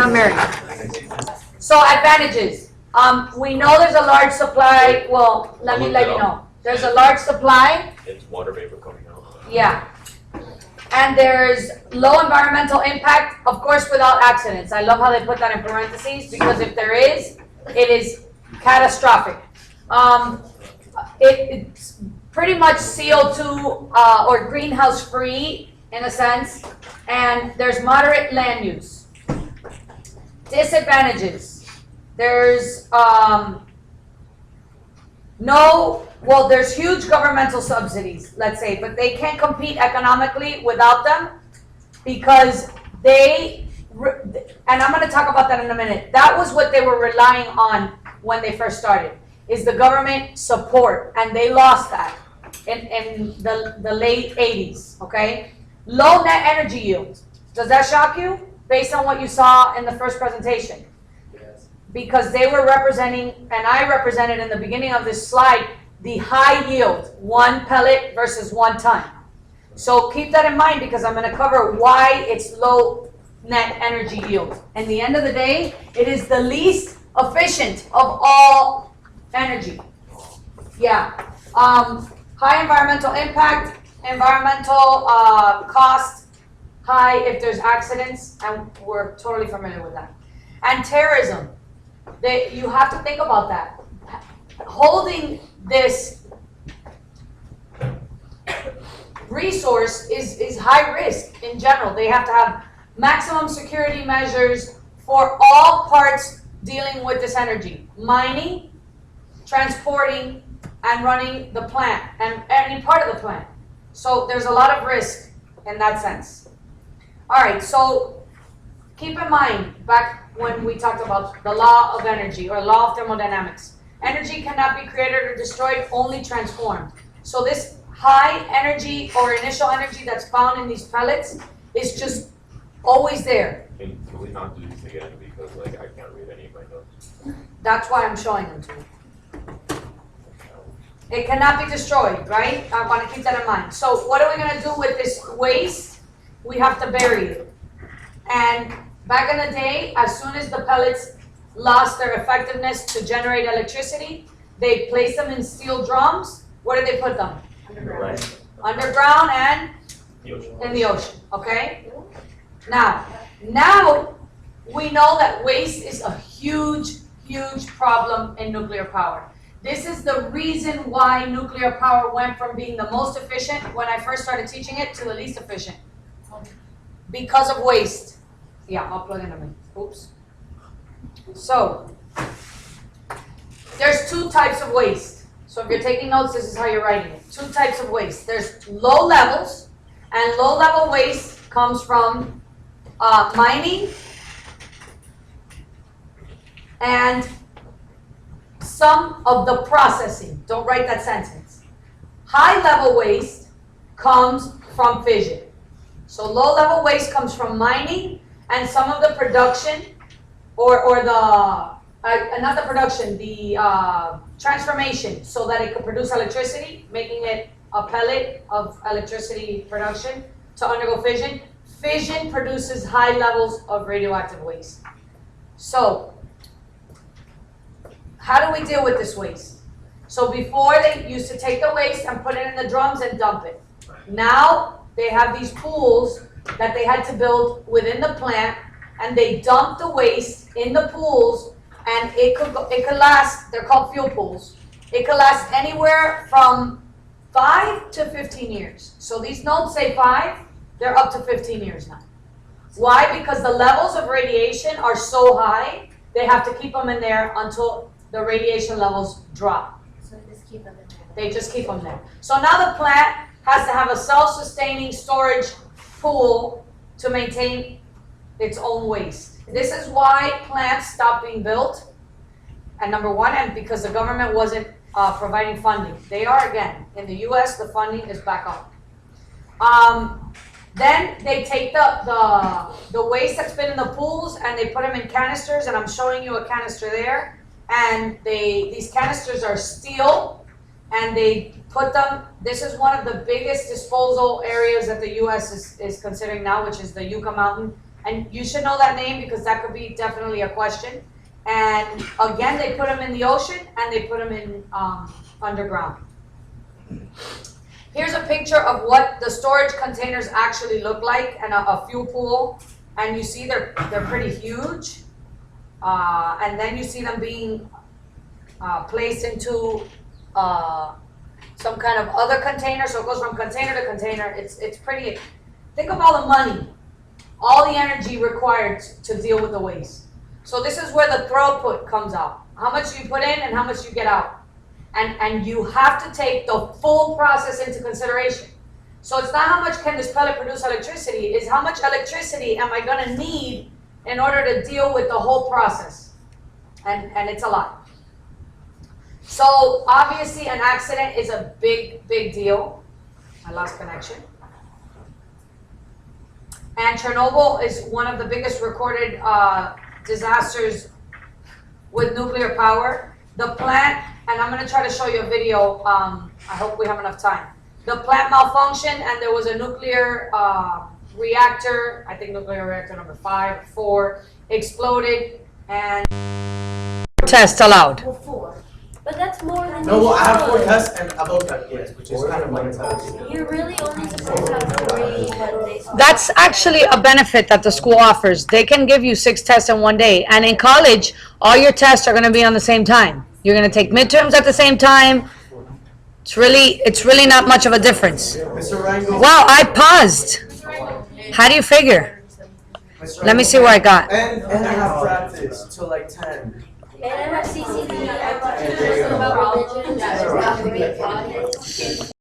Irma Mary. So advantages. We know there's a large supply. Well, let me let you know. There's a large supply. It's water vapor coming out. Yeah. And there's low environmental impact, of course, without accidents. I love how they put that in parentheses because if there is, it is catastrophic. It's pretty much CO2 or greenhouse free in a sense, and there's moderate land use. Disadvantages. There's there's huge governmental subsidies, let's say, but they can't compete economically without them because and I'm going to talk about that in a minute. That was what they were relying on when they first started, is the government support, and they lost that in the late 80s, okay? Low net energy yield. Does that shock you based on what you saw in the first presentation? Yes. Because they were representing, and I represented in the beginning of this slide, the high yield, 1 pellet versus 1 ton. So keep that in mind because I'm going to cover why it's low net energy yield. At the end of the day, it is the least efficient of all energy. Yeah. High environmental impact, environmental cost, high if there's accidents, and we're totally familiar with that. And terrorism. You have to think about that. Holding this resource is high risk in general. They have to have maximum security measures for all parts dealing with this energy. Mining, transporting, and running the plant, and any part of the plant. So there's a lot of risk in that sense. All right, so keep in mind, back when we talked about the law of energy or law of thermodynamics, energy cannot be created or destroyed, only transformed. So this high energy or initial energy that's found in these pellets is just always there. Can we not do this again because I can't read any of my notes? That's why I'm showing them to you. It cannot be destroyed, right? I want to keep that in mind. So what are we going to do with this waste? We have to bury it. And back in the day, as soon as the pellets lost their effectiveness to generate electricity, they placed them in steel drums. Where did they put them? Underground. Underground and The ocean. in the ocean, okay? Now we know that waste is a huge problem in nuclear power. This is the reason why nuclear power went from being the most efficient when I first started teaching it to the least efficient. Because of waste. Yeah, I'll plug in a minute. Oops. So, there's 2 types of waste. So if you're taking notes, this is how you're writing it. 2 types of waste. There's low levels, and low level waste comes from mining and some of the processing. Don't write that sentence. High level waste comes from fission. So low level waste comes from mining and some of the production or the not the production, the transformation so that it could produce electricity, making it a pellet of electricity production to undergo fission. Fission produces high levels of radioactive waste. So how do we deal with this waste? So before they used to take the waste and put it in the drums and dump it. Now they have these pools that they had to build within the plant, and they dump the waste in the pools, and it could last. They're called fuel pools. It could last anywhere from 5 to 15 years. So these notes say 5, they're up to 15 years now. Why? Because the levels of radiation are so high, they have to keep them in there until the radiation levels drop. So they just keep them in there. They just keep them there. So now the plant has to have a self-sustaining storage pool to maintain its own waste. This is why plants stopped being built. And number one, and because the government wasn't providing funding. They are again. In the US, the funding is back up. Then they take the waste that's been in the pools and they put them in canisters, and I'm showing you a canister there. And these canisters are steel, and they put them, this is one of the biggest disposal areas that the US is considering now, which is the Yucca Mountain And you should know that name because that could be definitely a question. And again, they put them in the ocean and they put them in underground. Here's a picture of what the storage containers actually look like and a fuel pool. And you see they're pretty huge. And then you see them being placed into some kind of other container. So it goes from container to container. It's pretty, think of all the money, all the energy required to deal with the waste. So this is where the throughput comes out. How much you put in and how much you get out. And you have to take the full process into consideration. So it's not how much can this pellet produce electricity, it's how much electricity am I gonna need in order to deal with the whole process. And it's a lot. So obviously an accident is a big, big deal. I lost connection. And Chernobyl is one of the biggest recorded disasters with nuclear power. The plant, and I'm gonna try to show you a video, I hope we have enough time. The plant malfunctioned and there was a nuclear reactor, I think nuclear reactor number 5 or 4, exploded and test allowed. Well, 4. But that's more than No, well, I have 4 should. tests and about that, yes, which is kind of my test. You're really only supposed to have 3, but they. That's actually a benefit that the school offers. They can give you 6 tests in one day. And in college, all your tests are gonna be on the same time. You're gonna take midterms at the same time. It's really not much of a difference. Mr. Rango. Wow, I paused. How do you figure? Mr. Let me Rango. see where I got. And I have practice till like 10. And I have CCD, I have about religion, that is not great.